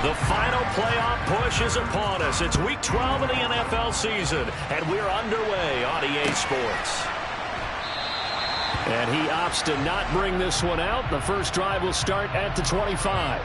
The final playoff push is upon us. It's Week 12 of the NFL season, and we're underway on EA Sports. And he opts to not bring this one out. The first drive will start at the 25.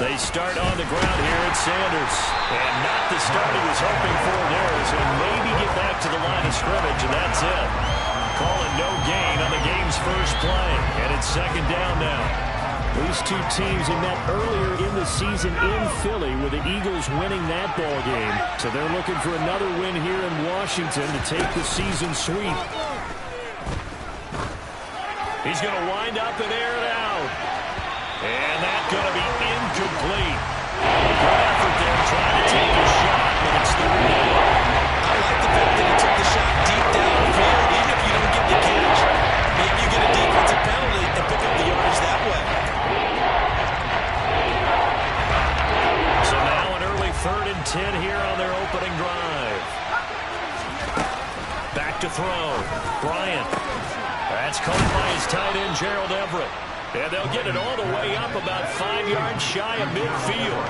They start on the ground here at Sanders. And not the start he was hoping for there, as he'll maybe get back to the line of scrimmage, and that's it. Call it no gain on the game's first play. And it's second down now. These two teams had met earlier in the season in Philly with the Eagles winning that ball game. So they're looking for another win here in Washington to take the season sweep. He's going to wind up and air it out. And that's going to be incomplete. Good effort there trying to take a shot, but it's third down. I like the fact that he took the shot deep downfield, even if you don't get the catch. Maybe you get a defensive penalty and pick up the yardage that way. So now an early 3rd and 10 here on their opening drive. Back to throw. Bryant. That's caught by his tight end, Gerald Everett. And they'll get it all the way up about 5 yards shy of midfield.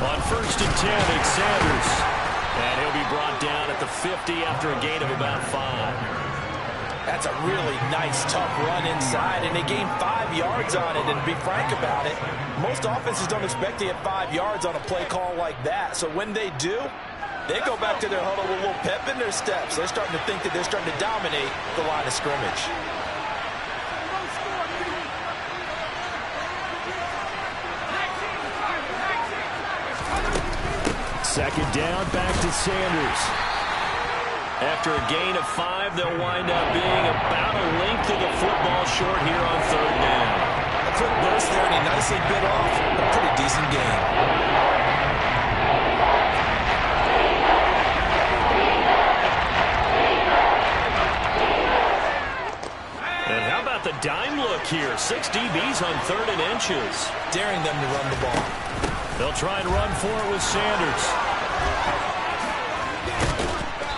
On 1st and 10, it's Sanders. And he'll be brought down at the 50 after a gain of about 5. That's a really nice, tough run inside, and they gained 5 yards on it. And to be frank about it, most offenses don't expect to get 5 yards on a play call like that. So when they do, they go back to their huddle with a little pep in their steps. They're starting to think that they're starting to dominate the line of scrimmage. Second down, back to Sanders. After a gain of 5, they'll wind up being about a length of the football short here on 3rd down. A quick burst there, and he nicely bit off a pretty decent gain. The dime look here. 6 DBs on 3rd and inches. Daring them to run the ball. They'll try and run for it with Sanders.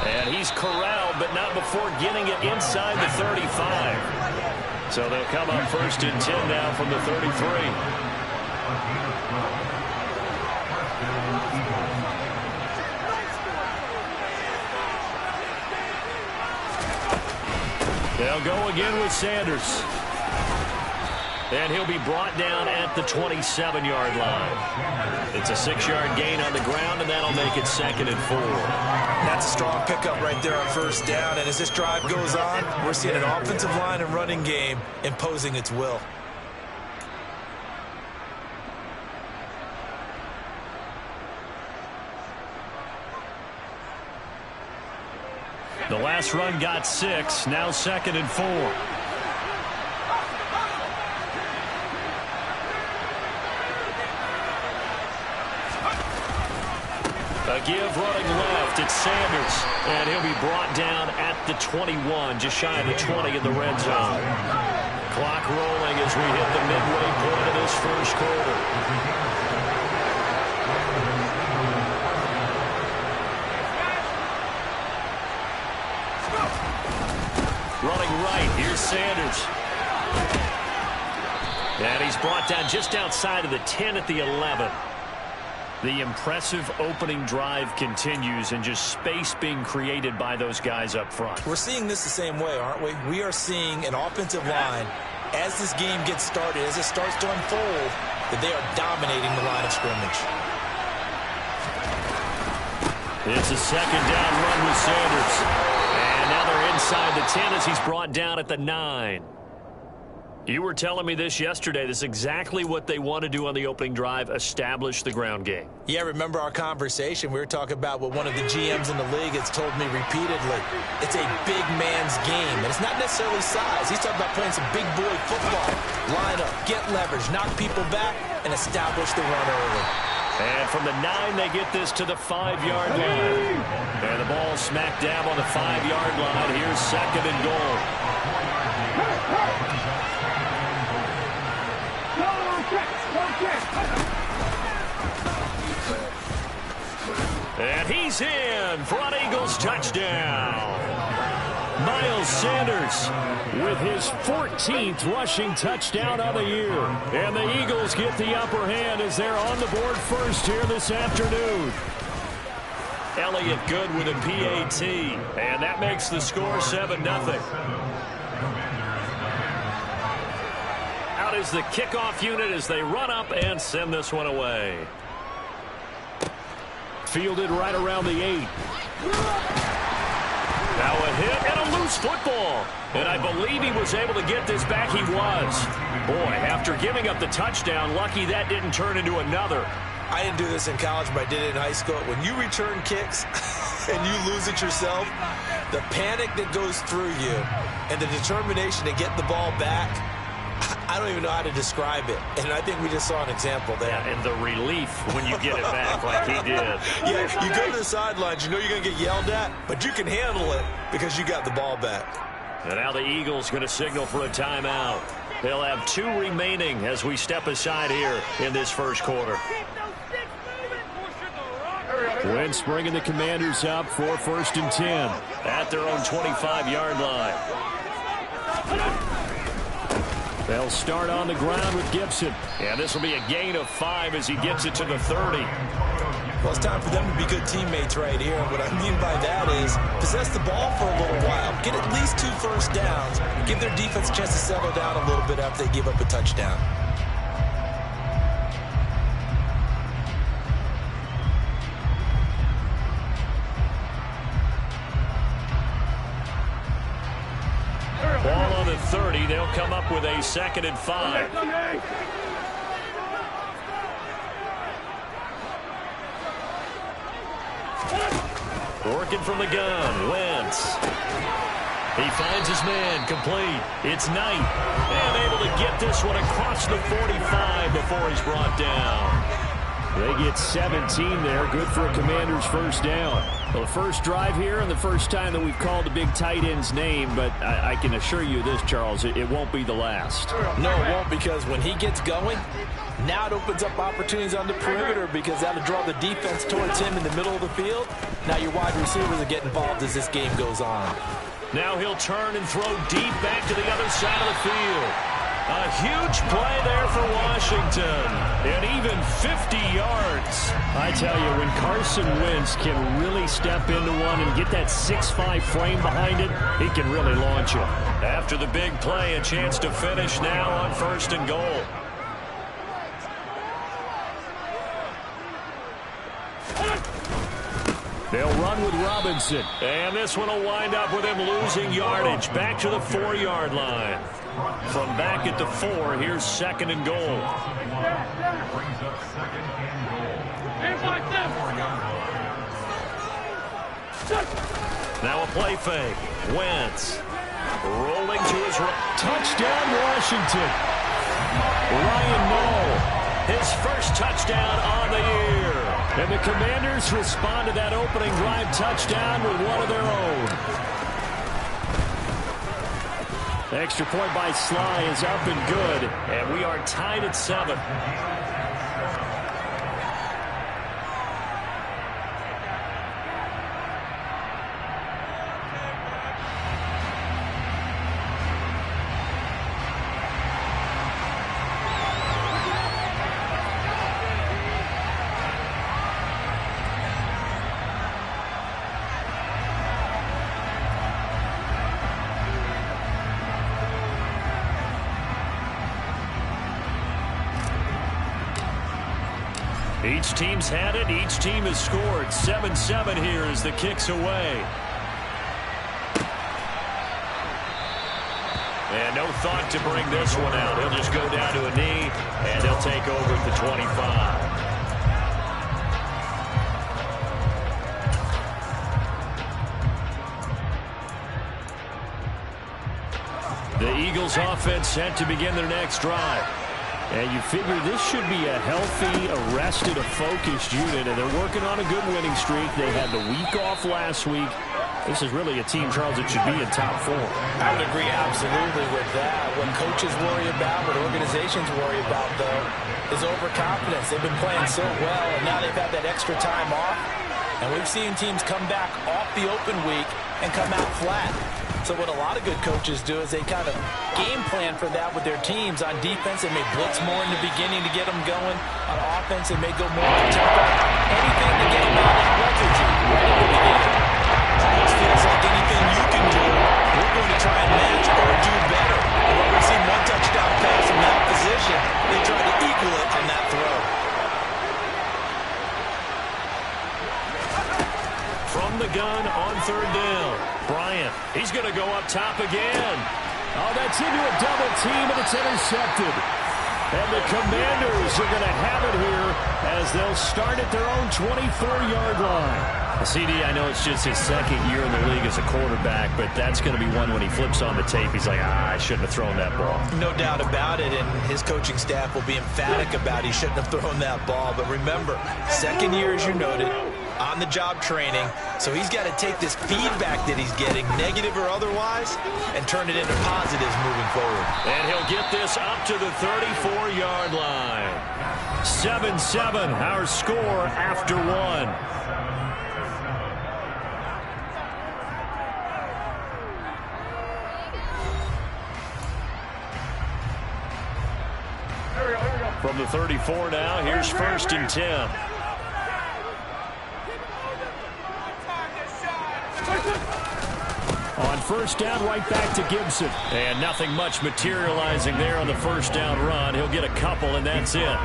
And he's corralled, but not before getting it inside the 35. So they'll come up 1st and 10 now from the 33. They'll go again with Sanders. And he'll be brought down at the 27-yard line. It's a 6-yard gain on the ground, and that'll make it 2nd and 4. That's a strong pickup right there on 1st down. And as this drive goes on, we're seeing an offensive line and running game imposing its will. The last run got 6, now 2nd and 4. A give running left, it's Sanders, and he'll be brought down at the 21, just shy of the 20 in the red zone. Clock rolling as we hit the midway point of this first quarter. Running right, here's Sanders. And he's brought down just outside of the 10 at the 11. The impressive opening drive continues, and just space being created by those guys up front. We're seeing this the same way, aren't we? We are seeing an offensive line, as this game gets started, as it starts to unfold, that they are dominating the line of scrimmage. It's a 2nd down run with Sanders. And now they're inside the 10 as he's brought down at the 9. You were telling me this yesterday. This is exactly what they want to do on the opening drive, establish the ground game. Yeah, remember our conversation? We were talking about what one of the GMs in the league has told me repeatedly. It's a big man's game, and it's not necessarily size. He's talking about playing some big boy football. Line up, get leverage, knock people back, and establish the run early. And from the 9, they get this to the 5-yard line. And the ball smack dab on the 5-yard line. Here's 2nd and goal. And he's in for an Eagles touchdown. Miles Sanders with his 14th rushing touchdown of the year. And the Eagles get the upper hand as they're on the board first here this afternoon. Elliott Good with a PAT. And that makes the score 7-0. Out is the kickoff unit as they run up and send this one away. Fielded right around the 8. Now a hit and a loose football. And I believe he was able to get this back. He was. Boy, after giving up the touchdown, lucky that didn't turn into another. I didn't do this in college, but I did it in high school. When you return kicks and you lose it yourself, the panic that goes through you and the determination to get the ball back, I don't even know how to describe it. And I think we just saw an example there. Yeah, and the relief when you get it back like he did. Yeah, you go to the sidelines, you know you're going to get yelled at, but you can handle it because you got the ball back. And now the Eagles going to signal for a timeout. They'll have 2 remaining as we step aside here in this first quarter. Wentz bringing the Commanders up for 1st and 10 at their own 25-yard line. They'll start on the ground with Gibson. And this will be a gain of 5 as he gets it to the 30. Well, it's time for them to be good teammates right here. And what I mean by that is possess the ball for a little while. Get at least 2 first downs. Give their defense a chance to settle down a little bit after they give up a touchdown. Ball on the 30. They'll come up with a 2nd and 5. Working from the gun. Wentz. He finds his man. Complete. It's Knight. And able to get this one across the 45 before he's brought down. They get 17 there. Good for a Commander's first down. Well, the first drive here and the first time that we've called the big tight end's name, but I can assure you this, Charles, it won't be the last. No, it won't, because when he gets going, now it opens up opportunities on the perimeter because that'll draw the defense towards him in the middle of the field. Now your wide receivers are getting involved as this game goes on. Now he'll turn and throw deep back to the other side of the field. A huge play there for Washington. And even 50 yards. I tell you, when Carson Wentz can really step into one and get that 6'5" frame behind it, he can really launch it. After the big play, a chance to finish now on 1st and goal. They'll run with Robinson. And this one will wind up with him losing yardage. Back to the 4-yard line. From back at the 4, here's 2nd and goal. Now a play fake. Wentz rolling to his right. Touchdown, Washington. Ryan Nall, his first touchdown on the year. And the Commanders respond to that opening drive touchdown with one of their own. Extra point by Sly is up and good, and we are tied at 7. Each team's had it. Each team has scored. 7-7 here as the kick's away. And no thought to bring this one out. He'll just go down to a knee, and they'll take over at the 25. The Eagles offense set to begin their next drive. And you figure this should be a healthy, arrested, a focused unit, and they're working on a good winning streak. They had the week off last week. This is really a team, Charles, that should be in top 4. I would agree absolutely with that. What coaches worry about, what organizations worry about, though, is overconfidence. They've been playing so well, and now they've had that extra time off. And we've seen teams come back off the open week and come out flat. So what a lot of good coaches do is they kind of game plan for that with their teams. On defense, they may blitz more in the beginning to get them going. On offense, they may go more on tempo. Anything to get them out of lethargy right at the beginning. It feels like anything you can do, we're going to try and match or do better. And when we've seen one touchdown pass from that position, they try to equal it on that throw. From the gun on 3rd down. Bryant, he's going to go up top again. Oh, that's into a double team, and it's intercepted. And the Commanders are going to have it here as they'll start at their own 24-yard line. CD, I know it's just his 2nd year in the league as a quarterback, but that's going to be one when he flips on the tape. He's like, I shouldn't have thrown that ball. No doubt about it, and his coaching staff will be emphatic about he shouldn't have thrown that ball. But remember, 2nd year, as you noted, on-the-job training, so he's got to take this feedback that he's getting, negative or otherwise, and turn it into positives moving forward. And he'll get this up to the 34-yard line. 7-7, our score after 1. From the 34 now, here's 1st and 10. On 1st down, right back to Gibson. And nothing much materializing there on the 1st down run. He'll get a couple, and that's it.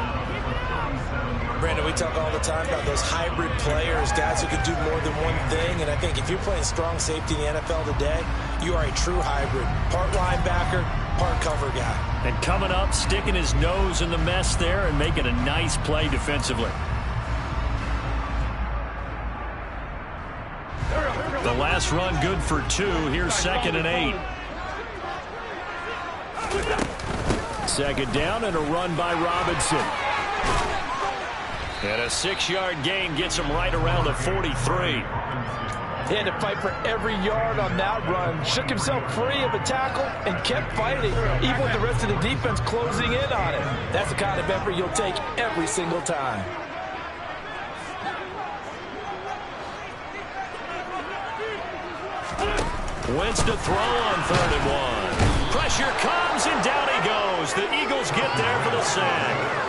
Brandon, we talk all the time about those hybrid players, guys who can do more than one thing. And I think if you're playing strong safety in the NFL today, you are a true hybrid. Part linebacker, part cover guy. And coming up, sticking his nose in the mess there and making a nice play defensively. The last run good for 2. Here's 2nd and 8. 2nd down and a run by Robinson. And a 6-yard gain gets him right around the 43. He had to fight for every yard on that run. Shook himself free of a tackle and kept fighting, even with the rest of the defense closing in on it. That's the kind of effort you'll take every single time. Wentz to throw on 3rd and 1. Pressure comes, and down he goes. The Eagles get there for the sack.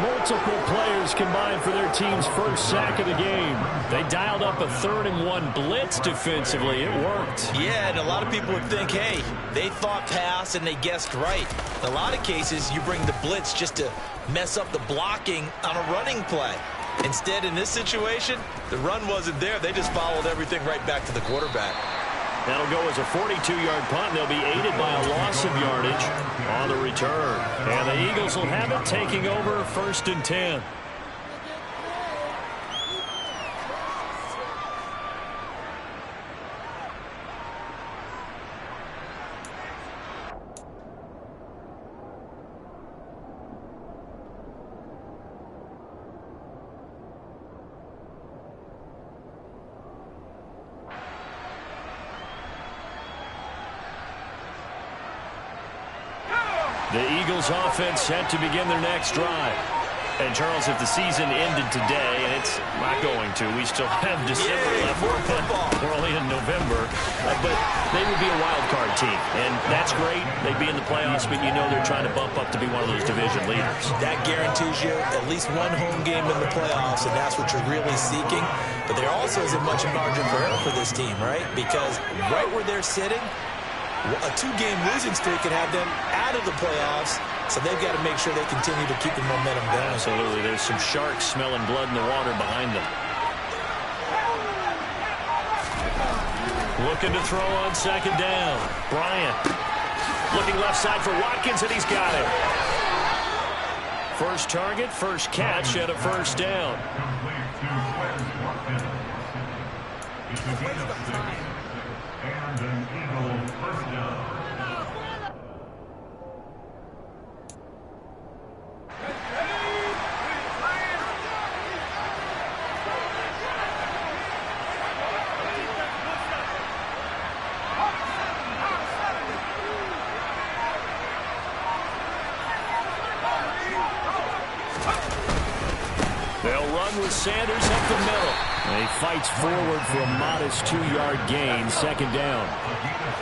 Multiple players combined for their team's first sack of the game. They dialed up a 3rd and 1 blitz defensively. It worked. Yeah, and a lot of people would think, hey, they thought pass and they guessed right. In a lot of cases, you bring the blitz just to mess up the blocking on a running play. Instead, in this situation, the run wasn't there. They just followed everything right back to the quarterback. That'll go as a 42-yard punt. They'll be aided by a loss of yardage on the return. And the Eagles will have it, taking over 1st and 10. The Eagles offense set to begin their next drive. And, Charles, if the season ended today, and it's not going to, we still have December left. We're only in November. But they would be a wild card team. And that's great. They'd be in the playoffs, but you know they're trying to bump up to be one of those division leaders. That guarantees you at least one home game in the playoffs, and that's what you're really seeking. But there also isn't much margin for error for this team, right? Because right where they're sitting, a 2-game losing streak can have them out of the playoffs, so they've got to make sure they continue to keep the momentum going. Absolutely. There's some sharks smelling blood in the water behind them. Looking to throw on 2nd down. Bryant. Looking left side for Watkins, and he's got it. First target, first catch, and a first down. And an Eagle first down. With Sanders up the middle. And he fights forward for a modest 2-yard gain, second down.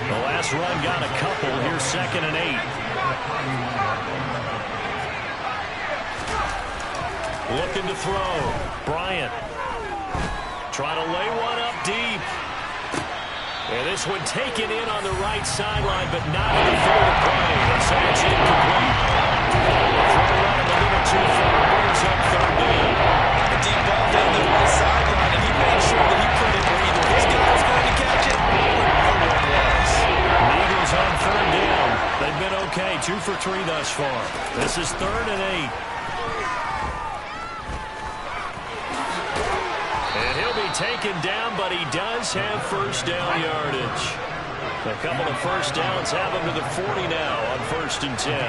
The last run got a couple. Here's 2nd and 8. Looking to throw. Bryant. Trying to lay one up deep. And this one taken in on the right sideline, but not in the field of play. That's actually incomplete. Throw run a little too far. Brings up 3rd down. Deep ball down the right sideline, and he made sure that he put it where either his guy was going to catch it or no one was. The Eagles on 3rd down. They've been okay, 2 for 3 thus far. This is 3rd and 8. And he'll be taken down, but he does have first down yardage. A couple of first downs have him to the 40 now on 1st and 10.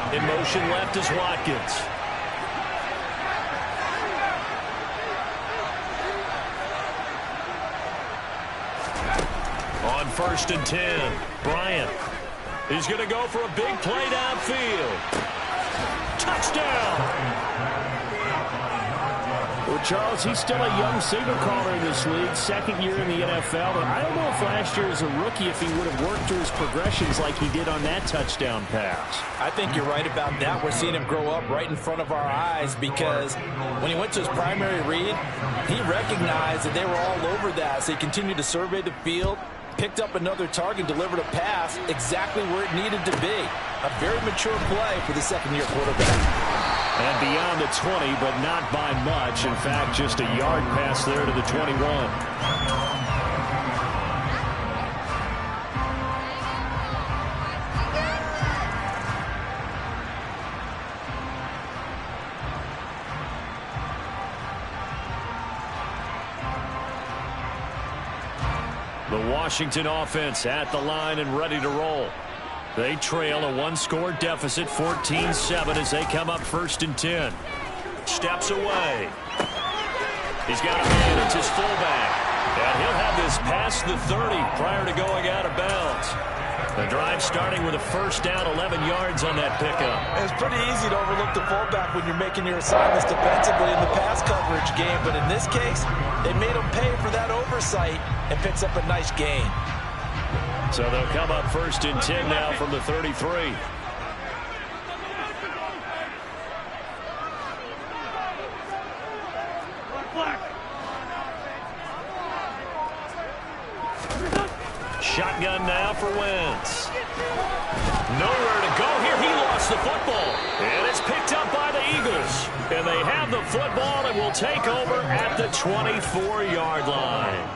In motion left is Watkins. On 1st and 10, Bryant. He's going to go for a big play downfield. Touchdown! Well, Charles, he's still a young signal caller in this league, 2nd year in the NFL. But I don't know if last year as a rookie if he would have worked through his progressions like he did on that touchdown pass. I think you're right about that. We're seeing him grow up right in front of our eyes because when he went to his primary read, he recognized that they were all over that. So he continued to survey the field, picked up another target, delivered a pass exactly where it needed to be. A very mature play for the 2nd-year quarterback. And beyond the 20, but not by much. In fact, just a yard pass there to the 21. The Washington offense at the line and ready to roll. They trail a 1-score deficit, 14-7, as they come up 1st and 10. Steps away. He's got a man. It's his fullback. And he'll have this past the 30 prior to going out of bounds. The drive starting with a first down, 11 yards on that pickup. It's pretty easy to overlook the fullback when you're making your assignments defensively in the pass coverage game. But in this case, they made him pay for that oversight and picks up a nice gain. So they'll come up 1st and 10 now from the 33. Shotgun now for Wentz. Nowhere to go here. He lost the football. And it's picked up by the Eagles. And they have the football and will take over at the 24-yard line.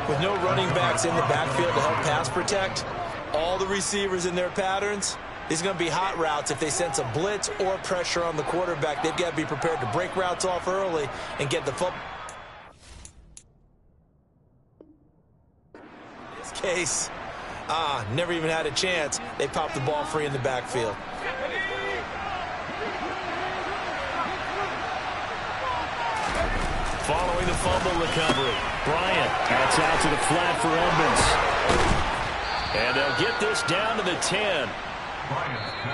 With no running backs in the backfield to help pass protect, all the receivers in their patterns, these are going to be hot routes. If they sense a blitz or pressure on the quarterback, they've got to be prepared to break routes off early and get the football. In this case, never even had a chance. They popped the ball free in the backfield. Following the fumble recovery, Bryant gets out to the flat for Edmonds. And they'll get this down to the 10.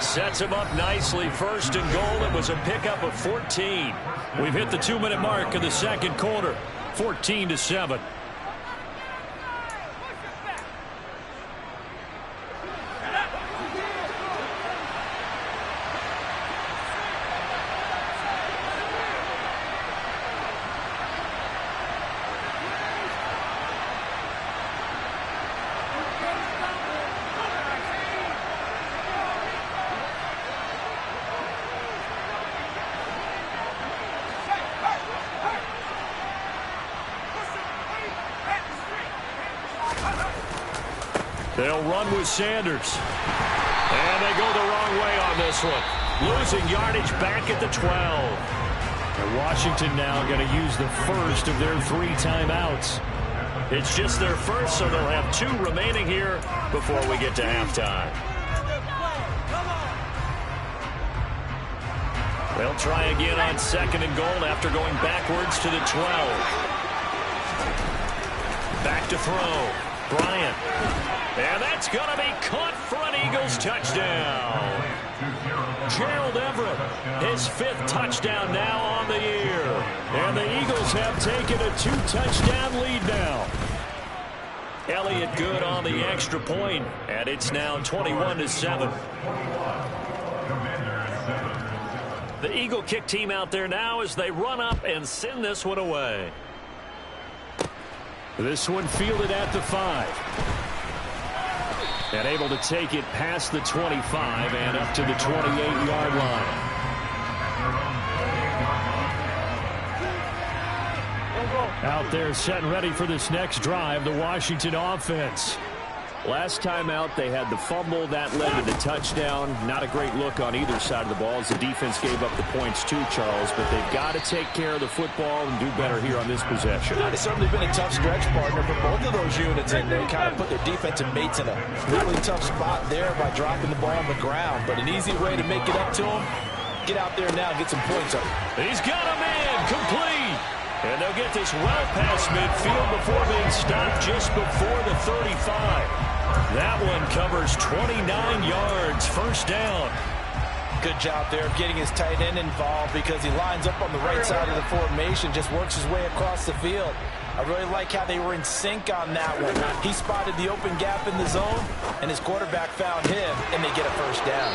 Sets him up nicely. 1st and goal. It was a pickup of 14. We've hit the 2-minute mark of the 2nd quarter. 14-7. They'll run with Sanders. And they go the wrong way on this one. Losing yardage back at the 12. And Washington now going to use the first of their 3 timeouts. It's just their first, so they'll have 2 remaining here before we get to halftime. They'll try again on 2nd and goal after going backwards to the 12. Back to throw. Bryant. And that's going to be caught for an Eagles touchdown. Gerald Everett, his 5th touchdown now on the year. And the Eagles have taken a 2-touchdown lead now. Elliott good on the extra point, and it's now 21-7. The Eagle kick team out there now as they run up and send this one away. This one fielded at the 5. And able to take it past the 25 and up to the 28-yard line. Out there set and ready for this next drive, the Washington offense. Last time out, they had the fumble. That led to the touchdown. Not a great look on either side of the ball as the defense gave up the points too, Charles. But they've got to take care of the football and do better here on this possession. It's certainly been a tough stretch, partner, for both of those units. And they kind of put their defensive mates in a really tough spot there by dropping the ball on the ground. But an easy way to make it up to them, get out there now and get some points up. He's got a man complete. And they'll get this well past midfield before being stopped just before the 35. That one covers 29 yards, first down. Good job there of getting his tight end involved because he lines up on the right side of the formation, just works his way across the field. I really like how they were in sync on that one. He spotted the open gap in the zone, and his quarterback found him, and they get a first down.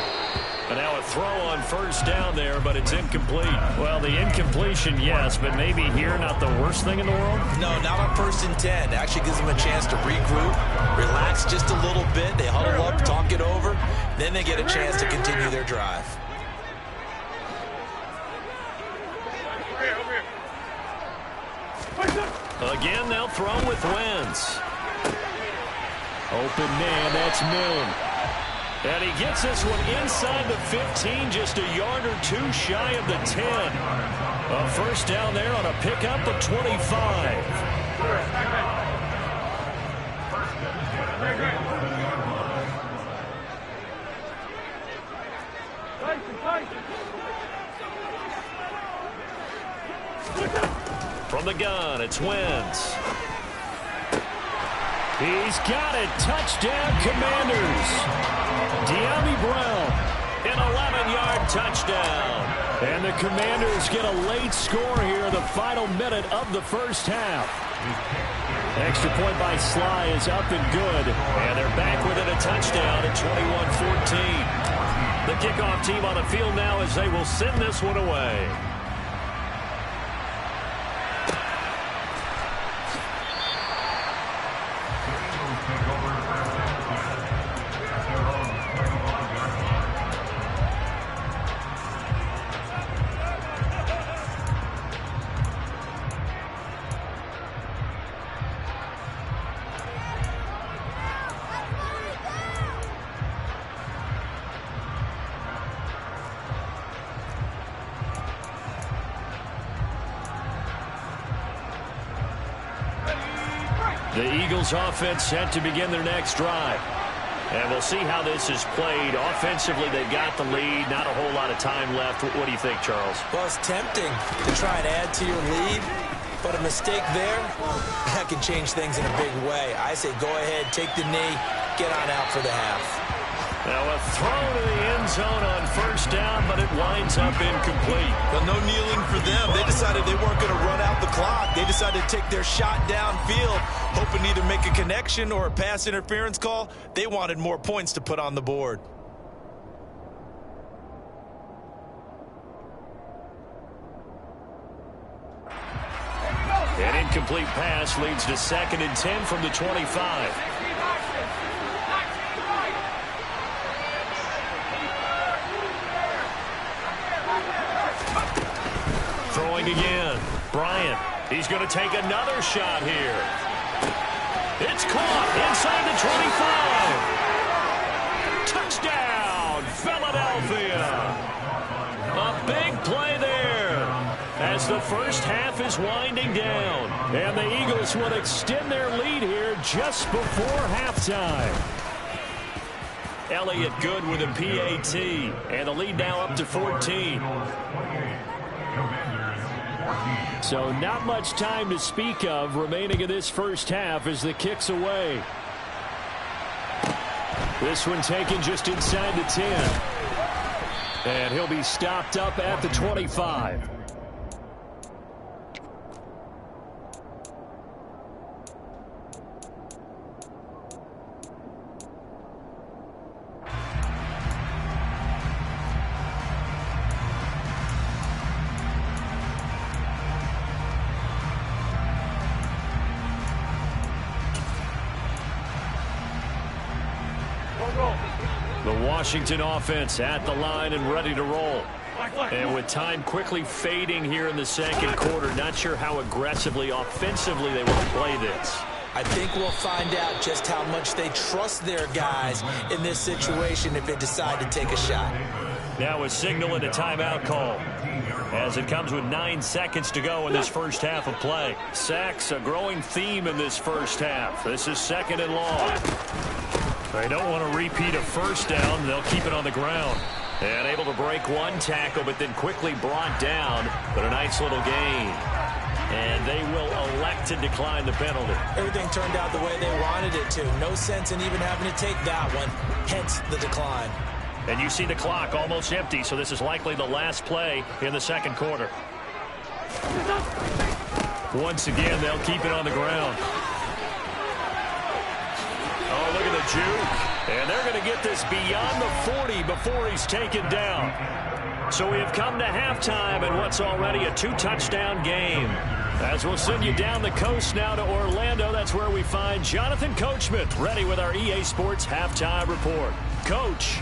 And now a throw on first down there, but it's incomplete. Well, the incompletion, yes, but maybe here not the worst thing in the world? No, not on 1st and 10. It actually gives them a chance to regroup, relax just a little bit. They huddle up, talk it over. Then they get a chance to continue their drive. Again, they'll throw with Wentz. Open man, that's Milne. And he gets this one inside the 15, just a yard or 2 shy of the 10. A first down there on a pickup of 25. From the gun, it's Wentz. He's got it. Touchdown, Commanders. De'Ami Brown, an 11-yard touchdown. And the Commanders get a late score here in the final minute of the first half. Extra point by Sly is up and good. And they're back within a touchdown at 21-14. The kickoff team on the field now as they will send this one away. The Eagles offense set to begin their next drive. And we'll see how this is played. Offensively, they've got the lead. Not a whole lot of time left. What do you think, Charles? Well, it's tempting to try and add to your lead. But a mistake there, that can change things in a big way. I say go ahead, take the knee, get on out for the half. Now a throw to the end zone on first down, but it winds up incomplete. But no kneeling for them. They decided they weren't going to run out the clock. They decided to take their shot downfield, hoping to either make a connection or a pass interference call. They wanted more points to put on the board. An incomplete pass leads to 2nd and 10 from the 25. Throwing again. Bryant. He's going to take another shot here. It's caught inside the 25. Touchdown, Philadelphia. A big play there as the first half is winding down. And the Eagles will extend their lead here just before halftime. Elliott good with a PAT. And the lead now up to 14. So not much time to speak of remaining in this first half as the kick's away. This one taken just inside the 10. And he'll be stopped up at the 25. The Washington offense at the line and ready to roll. And with time quickly fading here in the second quarter, not sure how aggressively, offensively they want to play this. I think we'll find out just how much they trust their guys in this situation if they decide to take a shot. Now a signal and a timeout call as it comes with 9 seconds to go in this first half of play. Sacks, a growing theme in this first half. This is second and long. They don't want to repeat a first down. They'll keep it on the ground. And able to break one tackle, but then quickly brought down. But a nice little gain. And they will elect to decline the penalty. Everything turned out the way they wanted it to. No sense in even having to take that one. Hence the decline. And you see the clock almost empty, so this is likely the last play in the second quarter. Once again, they'll keep it on the ground. Oh, look at the juke. And they're going to get this beyond the 40 before he's taken down. So we have come to halftime in what's already a 2-touchdown game. As we'll send you down the coast now to Orlando, that's where we find Jonathan Coachman ready with our EA Sports Halftime Report. Coach.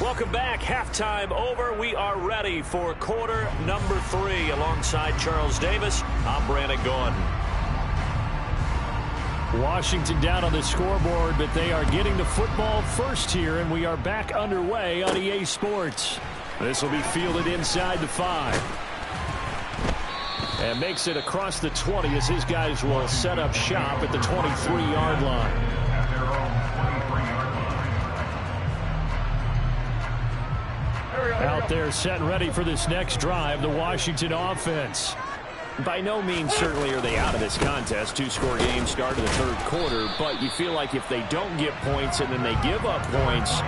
Welcome back. Halftime over. We are ready for quarter number 3 alongside Charles Davis. I'm Brandon Gaudin. Washington down on the scoreboard, but they are getting the football first here, and we are back underway on EA Sports. This will be fielded inside the 5. And makes it across the 20 as his guys will set up shop at the 23-yard line. Out there set and ready for this next drive, the Washington offense. By no means certainly are they out of this contest. 2-score game start of the third quarter, but you feel like if they don't get points and then they give up points,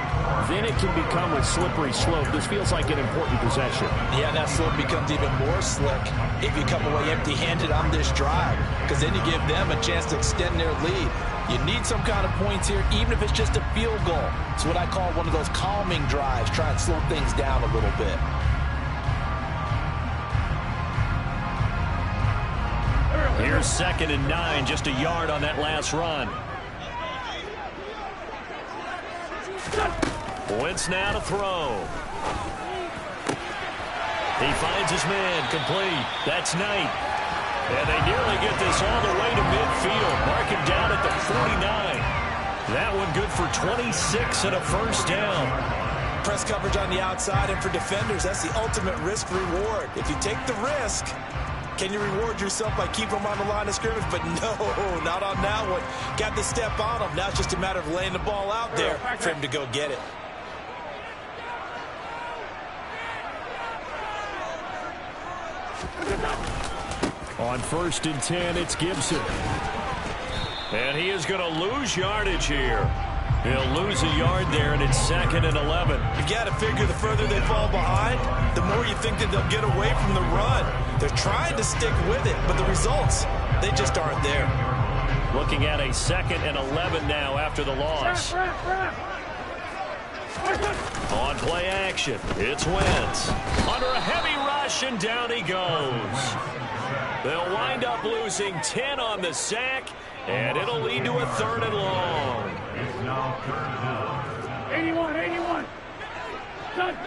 then it can become a slippery slope. This feels like an important possession. Yeah, that slope becomes even more slick if you come away empty-handed on this drive, because then you give them a chance to extend their lead. You need some kind of points here, even if it's just a field goal. It's what I call one of those calming drives. Try and slow things down a little bit. Here's 2nd and 9, just a yard on that last run. Wentz now to throw. He finds his man, complete. That's Knight. And they nearly get this all the way to midfield. Mark him down at the 49. That one good for 26 and a first down. Press coverage on the outside, and for defenders, that's the ultimate risk-reward. If you take the risk, can you reward yourself by keeping them on the line of scrimmage? But no, not on that one. Got the step on him. Now it's just a matter of laying the ball out there for him to go get it. On 1st and 10, it's Gibson. And he is going to lose yardage here. He'll lose a yard there, and it's 2nd and 11. You got to figure the further they fall behind, the more you think that they'll get away from the run. They're trying to stick with it, but the results, they just aren't there. Looking at a 2nd and 11 now after the loss. On play action, it's Wentz. Under a heavy rush, and down he goes. They'll wind up losing 10 on the sack, and it'll lead to a 3rd and long. 81. Done.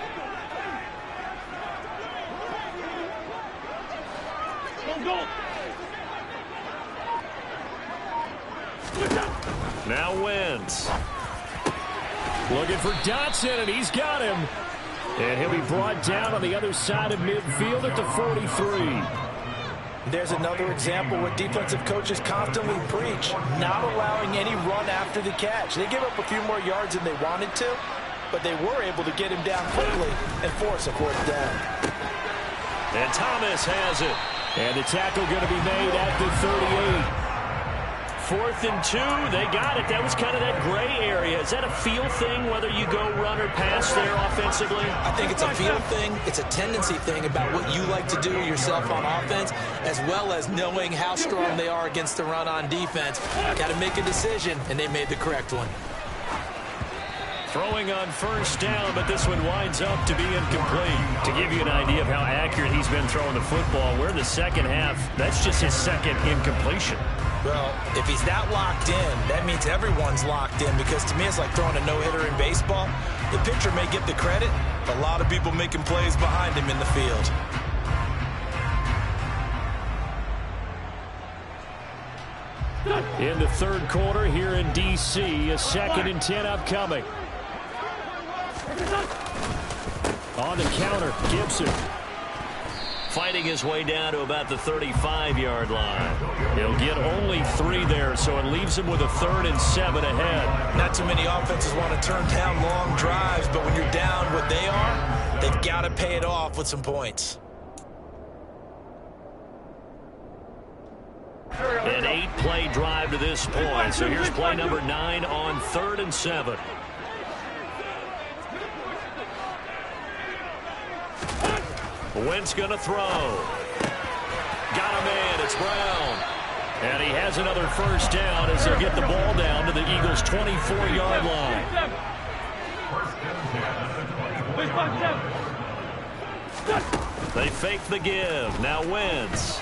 Go. Now Wentz. Looking for Dotson, and he's got him. And he'll be brought down on the other side of midfield at the 43. There's another example where defensive coaches constantly preach, not allowing any run after the catch. They give up a few more yards than they wanted to, but they were able to get him down quickly and force a fourth down. And Thomas has it. And the tackle going to be made at the 38. 4th and 2, they got it. That was kind of that gray area. Is that a feel thing, whether you go run or pass there offensively? I think it's a feel thing. It's a tendency thing about what you like to do yourself on offense, as well as knowing how strong they are against the run on defense. Got to make a decision, and they made the correct one. Throwing on first down, but this one winds up to be incomplete. To give you an idea of how accurate he's been throwing the football, we're in the second half. That's just his second incompletion. Well, if he's that locked in, that means everyone's locked in, because to me it's like throwing a no-hitter in baseball. The pitcher may get the credit, but a lot of people making plays behind him in the field. In the third quarter here in D.C., a 2nd and 10 upcoming. On the counter, Gibson. Fighting his way down to about the 35-yard line. He'll get only 3 there, so it leaves him with a 3rd and 7 ahead. Not too many offenses want to turn down long drives, but when you're down what they are, they've got to pay it off with some points. An 8-play drive to this point, so here's play number 9 on 3rd and 7. Wentz going to throw. Got a man. It's Brown. And he has another first down as they'll get the ball down to the Eagles' 24-yard line. They fake the give. Now Wentz.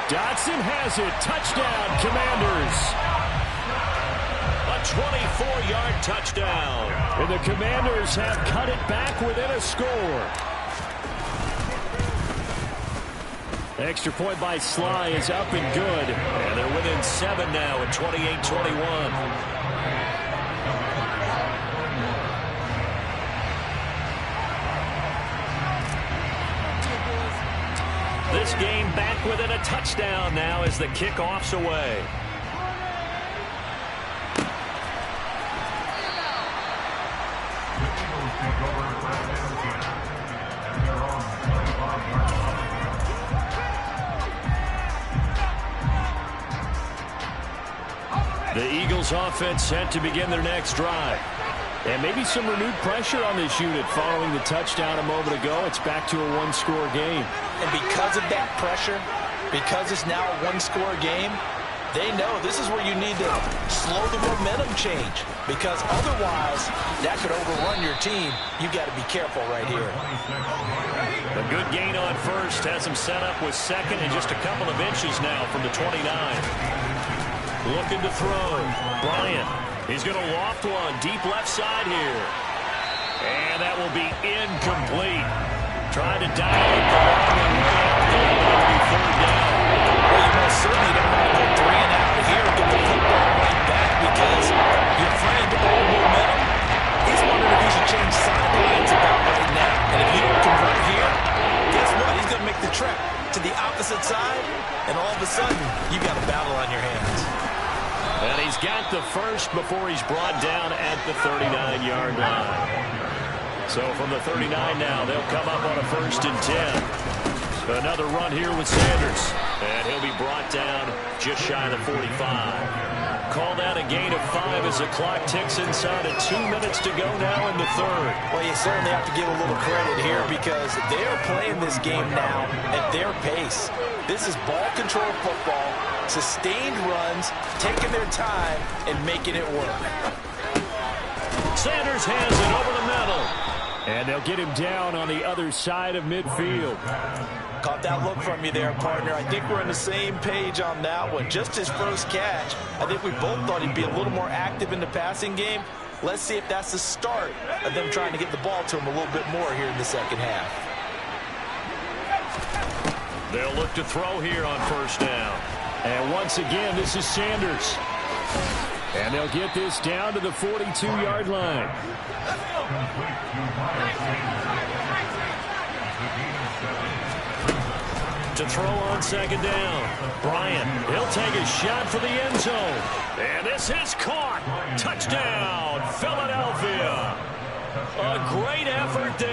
Dotson has it. Touchdown, Commanders. A 24-yard touchdown. And the Commanders have cut it back within a score. Extra point by Sly is up and good. And they're within 7 now at 28-21. This game back within a touchdown now as the kickoff's away. The Eagles offense set to begin their next drive. And maybe some renewed pressure on this unit following the touchdown a moment ago. It's back to a one-score game. And because of that pressure, because it's now a one-score game, they know this is where you need to slow the momentum change, because otherwise that could overrun your team. You got to be careful right here. A good gain on first has him set up with 2nd and just a couple of inches now from the 29. Looking to throw. Bryant. He's going to loft one deep left side here. And that will be incomplete. Trying to dial it the long way up the 3rd down. Well, you most certainly don't want to go 3 and out here and get the football right back, because your friend, old momentum, he's wondering if he should change sidelines about right now. And if you don't convert here, guess what? He's going to make the trek to the opposite side, and all of a sudden, you got a battle on your hands. And he's got the first before he's brought down at the 39-yard line. So from the 39 now, they'll come up on a 1st and 10. Another run here with Sanders. And he'll be brought down just shy of the 45. Call that a gain of 5 as the clock ticks inside of 2 minutes to go now in the 3rd. Well, you certainly have to give a little credit here, because they are playing this game now at their pace. This is ball control football, sustained runs, taking their time, and making it work. Sanders has it over the middle. And they'll get him down on the other side of midfield. Caught that look from you there, partner. I think we're on the same page on that one. Just his first catch. I think we both thought he'd be a little more active in the passing game. Let's see if that's the start of them trying to get the ball to him a little bit more here in the second half. They'll look to throw here on 1st down. And once again, this is Sanders. And they'll get this down to the 42-yard line. To throw on second down. Bryant, he'll take a shot for the end zone. And this is caught. Touchdown, Philadelphia. A great effort there.